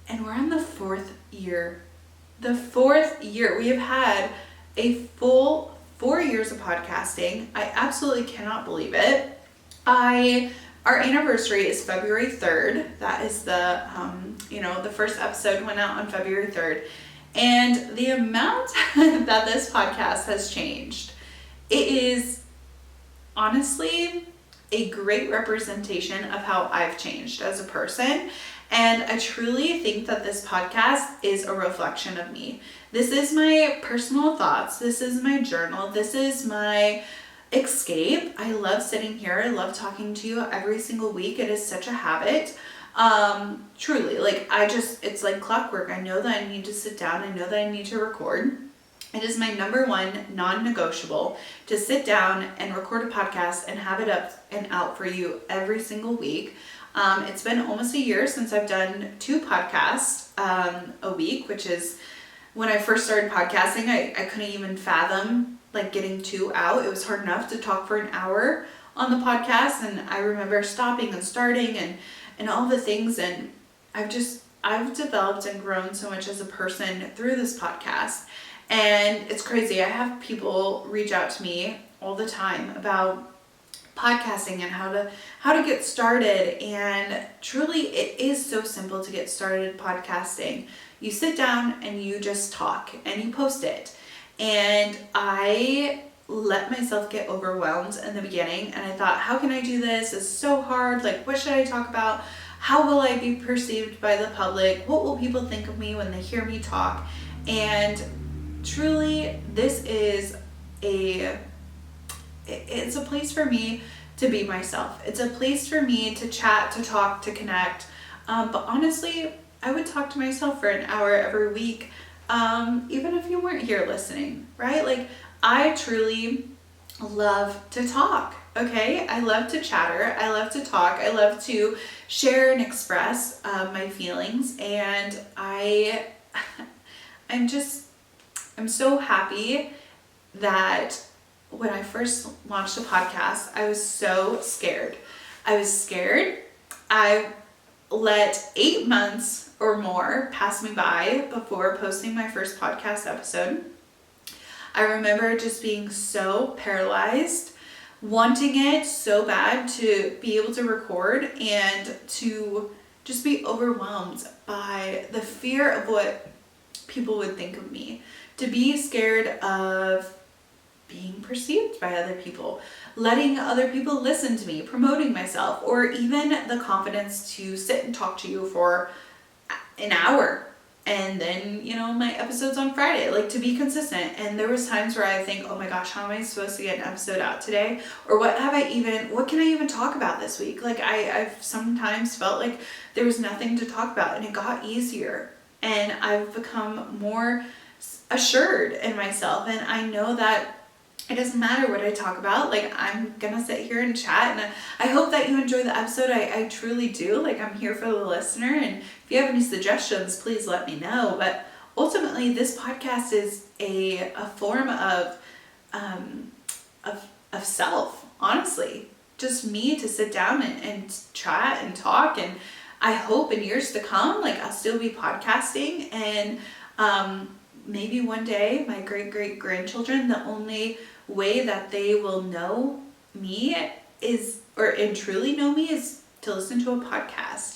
And we're on the 4th year. The 4th year. We have had a full 4 years of podcasting. I absolutely cannot believe it. Our anniversary is February 3rd. That is the first episode went out on February 3rd. And the amount that this podcast has changed, it is honestly a great representation of how I've changed as a person. And I truly think that this podcast is a reflection of me. This is my personal thoughts. This is my journal. This is my escape. I love sitting here. I love talking to you every single week. It is such a habit. Truly, like it's like clockwork. I know that I need to sit down. I know that I need to record. It is my number one non-negotiable to sit down and record a podcast and have it up and out for you every single week. It's been almost a year since I've done 2 podcasts a week, which is when I first started podcasting, I couldn't even fathom like getting 2 out. It was hard enough to talk for an hour on the podcast. And I remember stopping and starting and all the things. And I've developed and grown so much as a person through this podcast. And it's crazy. I have people reach out to me all the time about podcasting and how to get started. And truly, it is so simple to get started podcasting. You sit down and you just talk and you post it. And I let myself get overwhelmed in the beginning. And I thought, how can I do this? It's so hard. Like, what should I talk about? How will I be perceived by the public? What will people think of me when they hear me talk? And truly, this is it's a place for me to be myself. It's a place for me to chat, to talk, to connect. But honestly, I would talk to myself for an hour every week, even if you weren't here listening, right? Like, I truly love to talk, okay? I love to chatter. I love to talk. I love to share and express my feelings. And I'm so happy that when I first launched the podcast, I was so scared. I let 8 months or more pass me by before posting my first podcast episode. I remember just being so paralyzed, wanting it so bad to be able to record and to just be overwhelmed by the fear of what people would think of me, to be scared of being perceived by other people, letting other people listen to me, promoting myself, or even the confidence to sit and talk to you for an hour. And then, my episodes on Friday, like, to be consistent. And there was times where I think, oh my gosh, how am I supposed to get an episode out today? Or what can I even talk about this week? Like, I've sometimes felt like there was nothing to talk about, and it got easier. And I've become more assured in myself. And I know that it doesn't matter what I talk about. Like, I'm gonna sit here and chat, and I hope that you enjoy the episode. I truly do. Like, I'm here for the listener, and if you have any suggestions, please let me know. But ultimately, this podcast is a form of self, honestly. Just me to sit down and chat and talk. And I hope in years to come, like, I'll still be podcasting, and maybe one day my great-great-grandchildren, the only way that they will know me and truly know me is to listen to a podcast,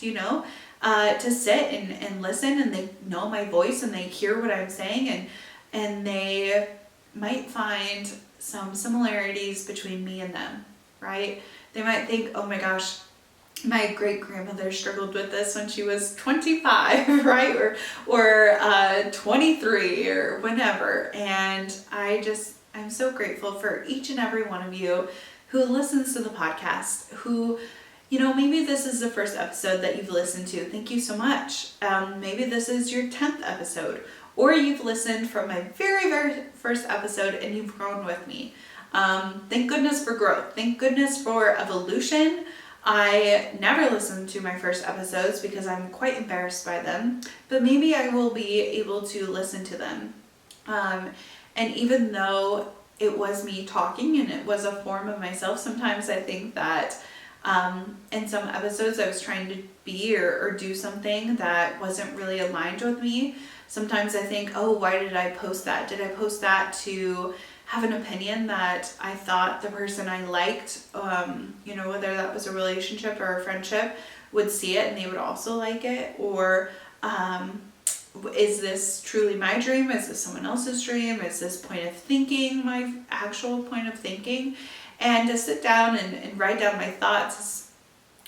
to sit and listen, and they know my voice and they hear what I'm saying, and they might find some similarities between me and them, right? They might think, oh my gosh, my great-grandmother struggled with this when she was 25, right? Or 23 or whenever. And I'm so grateful for each and every one of you who listens to the podcast, who, maybe this is the first episode that you've listened to. Thank you so much. Maybe this is your 10th episode, or you've listened from my very, very first episode and you've grown with me. Thank goodness for growth. Thank goodness for evolution. I never listen to my first episodes because I'm quite embarrassed by them, but maybe I will be able to listen to them. And even though it was me talking and it was a form of myself, sometimes I think that in some episodes I was trying to be or do something that wasn't really aligned with me. Sometimes I think, oh, why did I post that? Did I post that to have an opinion that I thought the person I liked, whether that was a relationship or a friendship, would see it and they would also like it? Or is this truly my dream? Is this someone else's dream? Is this point of thinking my actual point of thinking? And to sit down and write down my thoughts,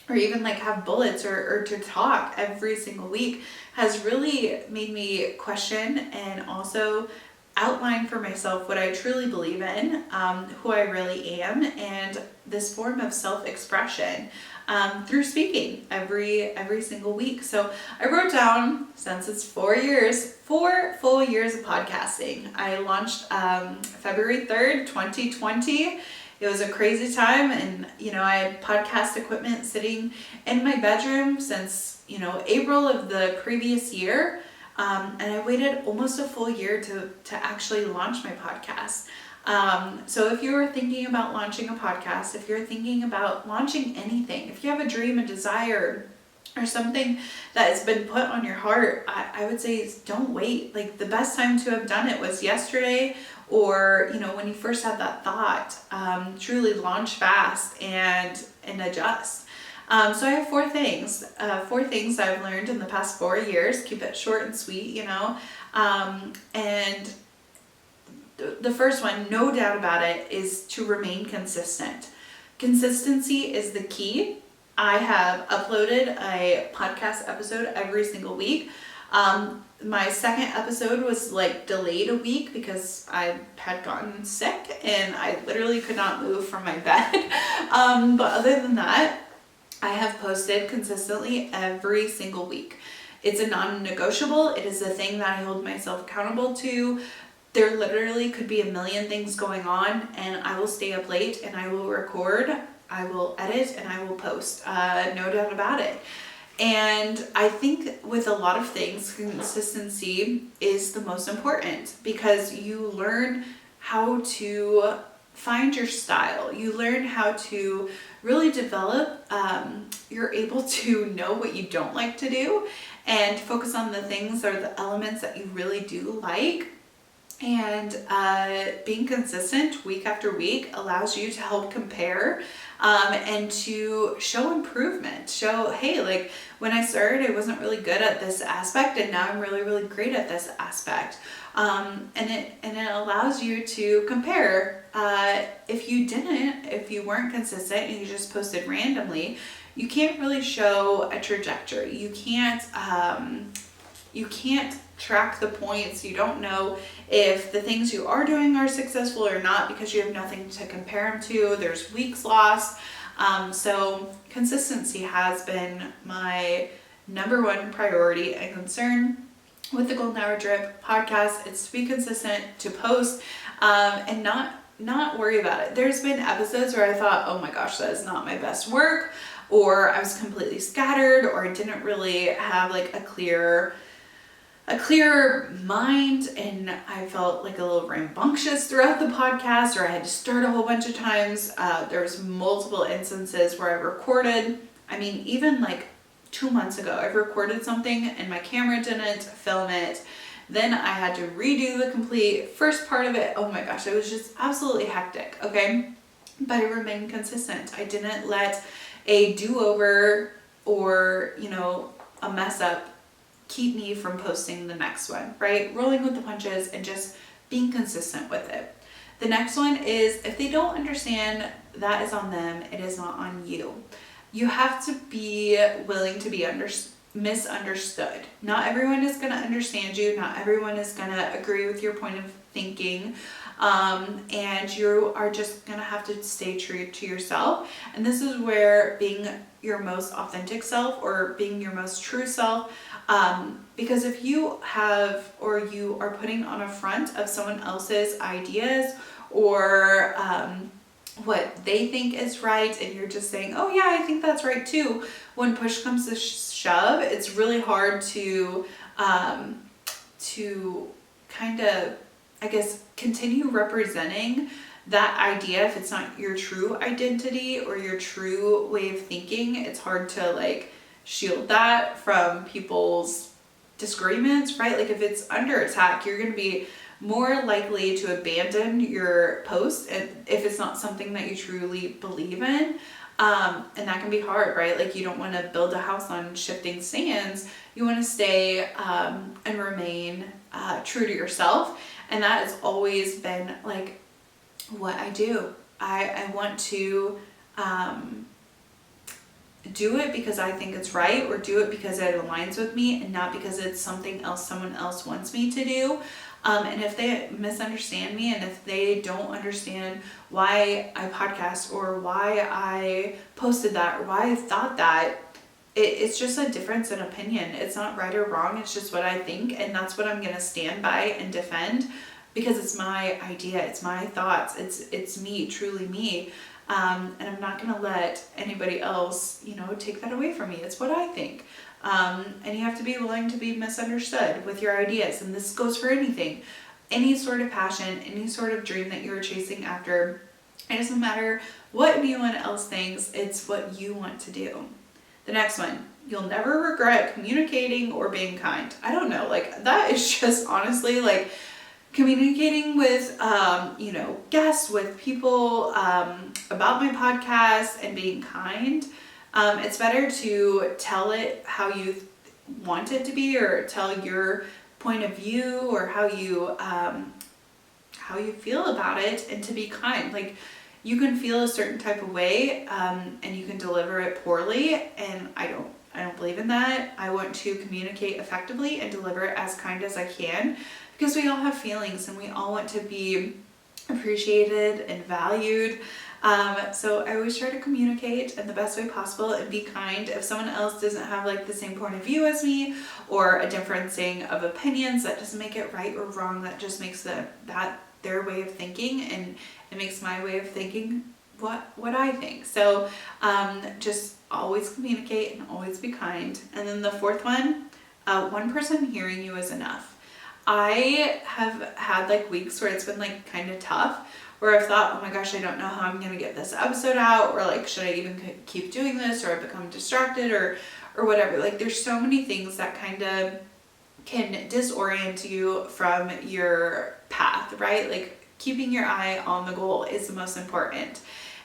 or even like have bullets or to talk every single week, has really made me question and also outline for myself what I truly believe in, who I really am, and this form of self-expression through speaking every single week. So I wrote down, since it's 4 full years of podcasting. I launched February 3rd, 2020. It was a crazy time, and I had podcast equipment sitting in my bedroom since April of the previous year. And I waited almost a full year to actually launch my podcast. So if you're thinking about launching a podcast, if you're thinking about launching anything, if you have a dream, a desire, or something that has been put on your heart, I would say don't wait. Like, the best time to have done it was yesterday, or when you first had that thought. Truly launch fast and adjust. So I have four things I've learned in the past 4 years. Keep it short and sweet, and the first one, no doubt about it, is to remain consistent. Consistency is the key. I have uploaded a podcast episode every single week. My second episode was delayed a week because I had gotten sick and I literally could not move from my bed. But other than that, I have posted consistently every single week. It's a non-negotiable. It is a thing that I hold myself accountable to. There literally could be a million things going on, and I will stay up late and I will record, I will edit, and I will post. No doubt about it. And I think with a lot of things, consistency is the most important, because you learn how to find your style. You learn how to really develop. You're able to know what you don't like to do and focus on the things or the elements that you really do like. And being consistent week after week allows you to help compare and to show improvement. Show, hey, when I started, I wasn't really good at this aspect, and now I'm really, really great at this aspect. And it allows you to compare. If you weren't consistent and you just posted randomly, you can't really show a trajectory. You can't track the points. You don't know if the things you are doing are successful or not, because you have nothing to compare them to. There's weeks lost. So consistency has been my number one priority and concern with the Golden Hour Drip podcast. It's to be consistent, to post, and not worry about it. There's been episodes where I thought, oh my gosh, that is not my best work, or I was completely scattered, or I didn't really have a clear mind, and I felt a little rambunctious throughout the podcast, or I had to start a whole bunch of times. There was multiple instances where I recorded, even 2 months ago, I recorded something and my camera didn't film it. Then I had to redo the complete first part of it. Oh my gosh, it was just absolutely hectic, okay? But I remained consistent. I didn't let a do-over or, a mess up keep me from posting the next one, right? Rolling with the punches and just being consistent with it. The next one is, if they don't understand, that is on them. It is not on you. You have to be willing to be misunderstood. Not everyone is going to understand you. Not everyone is going to agree with your point of thinking. and you are just gonna have to stay true to yourself. And this is where being your most authentic self, or being your most true self, because if you have, or you are putting on a front of someone else's ideas, or what they think is right, and you're just saying, oh yeah, I think that's right too, when push comes to shove, it's really hard to kind of, I guess, continue representing that idea if it's not your true identity or your true way of thinking. It's hard to like shield that from people's disagreements, right? Like if it's under attack, you're going to be more likely to abandon your post if it's not something that you truly believe in. And that can be hard, right? Like you don't want to build a house on shifting sands. You want to stay and remain true to yourself. And that has always been like what I do. I want to do it because I think it's right, or do it because it aligns with me, and not because it's something else someone else wants me to do. And if they misunderstand me, and if they don't understand why I podcast, or why I posted that, or why I thought that, it's just a difference in opinion. It's not right or wrong. It's just what I think. And that's what I'm going to stand by and defend, because it's my idea. It's my thoughts. It's me, truly me. And I'm not going to let anybody else, take that away from me. It's what I think. And you have to be willing to be misunderstood with your ideas. And this goes for anything, any sort of passion, any sort of dream that you're chasing after. It doesn't matter what anyone else thinks. It's what you want to do. The next one, you'll never regret communicating or being kind. I don't know, like that is just honestly like communicating with, guests, with people about my podcast, and being kind. It's better to tell it how you want it to be, or tell your point of view, or how you feel about it, and to be kind. Like you can feel a certain type of way, and you can deliver it poorly, and I don't believe in that. I want to communicate effectively and deliver it as kind as I can, because we all have feelings and we all want to be appreciated and valued. So I always try to communicate in the best way possible and be kind. If someone else doesn't have like the same point of view as me, or a differencing of opinions, that doesn't make it right or wrong. That just makes that their way of thinking, and it makes my way of thinking what I think. So just always communicate and always be kind. And then the fourth one, one person hearing you is enough. I have had like weeks where it's been like kind of tough, where I've thought, oh my gosh, I don't know how I'm going to get this episode out, or like, should I even keep doing this, or I've become distracted, or whatever. Like there's so many things that kind of can disorient you from your path, right? Like keeping your eye on the goal is the most important.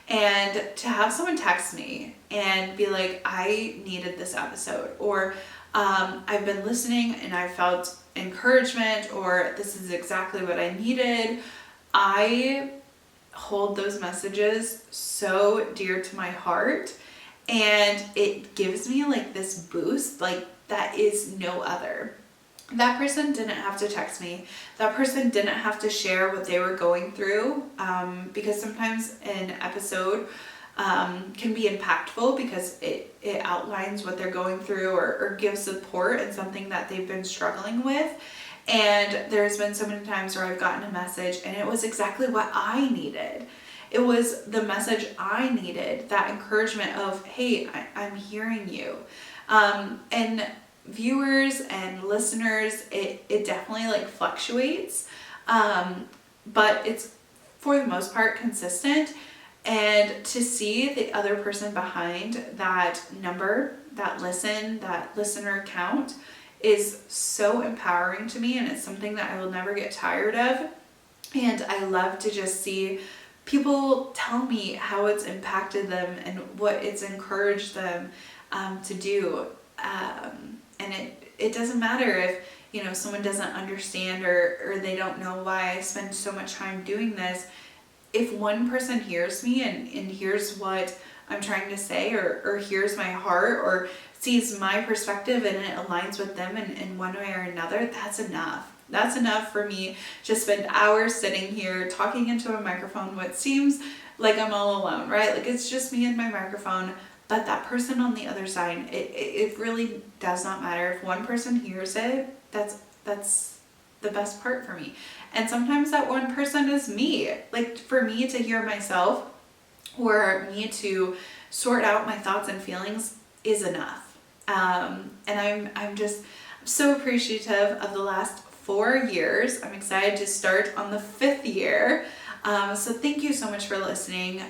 And to have someone text me and be like, I needed this episode, or I've been listening and I felt encouragement, or this is exactly what I needed. I hold those messages so dear to my heart, and it gives me like this boost, like that is no other. That person didn't have to text me. That person didn't have to share what they were going through, because sometimes an episode can be impactful because it outlines what they're going through, or gives support in something that they've been struggling with. And there's been so many times where I've gotten a message and it was exactly what I needed. It was the message I needed, that encouragement of, hey, I'm hearing you. And viewers and listeners, it definitely like fluctuates, but it's for the most part consistent. And to see the other person behind that number, that listener count, is so empowering to me, and it's something that I will never get tired of. And I love to just see people tell me how it's impacted them and what it's encouraged them to do. And it doesn't matter if someone doesn't understand, or they don't know why I spend so much time doing this. If one person hears me and hears what I'm trying to say, or hears my heart, or sees my perspective and it aligns with them in one way or another, that's enough. That's enough for me to spend hours sitting here talking into a microphone, what seems like I'm all alone, right? Like it's just me and my microphone, but that person on the other side, it really does not matter. If one person hears it, that's the best part for me. And sometimes that one person is me. Like for me to hear myself or me to sort out my thoughts and feelings is enough. And I'm just so appreciative of the last 4 years. I'm excited to start on the 5th year. So thank you so much for listening.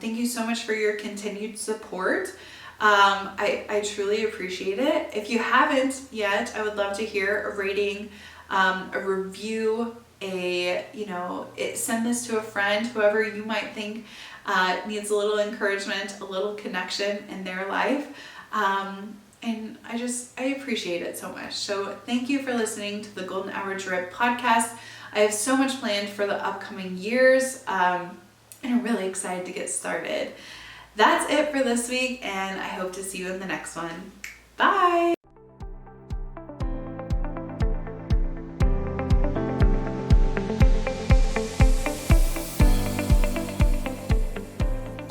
Thank you so much for your continued support. I truly appreciate it. If you haven't yet, I would love to hear a rating, a review, send this to a friend, whoever you might think needs a little encouragement, a little connection in their life. And I appreciate it so much. So thank you for listening to the Golden Hour Drip podcast. I have so much planned for the upcoming years, and I'm really excited to get started. That's it for this week, and I hope to see you in the next one. Bye!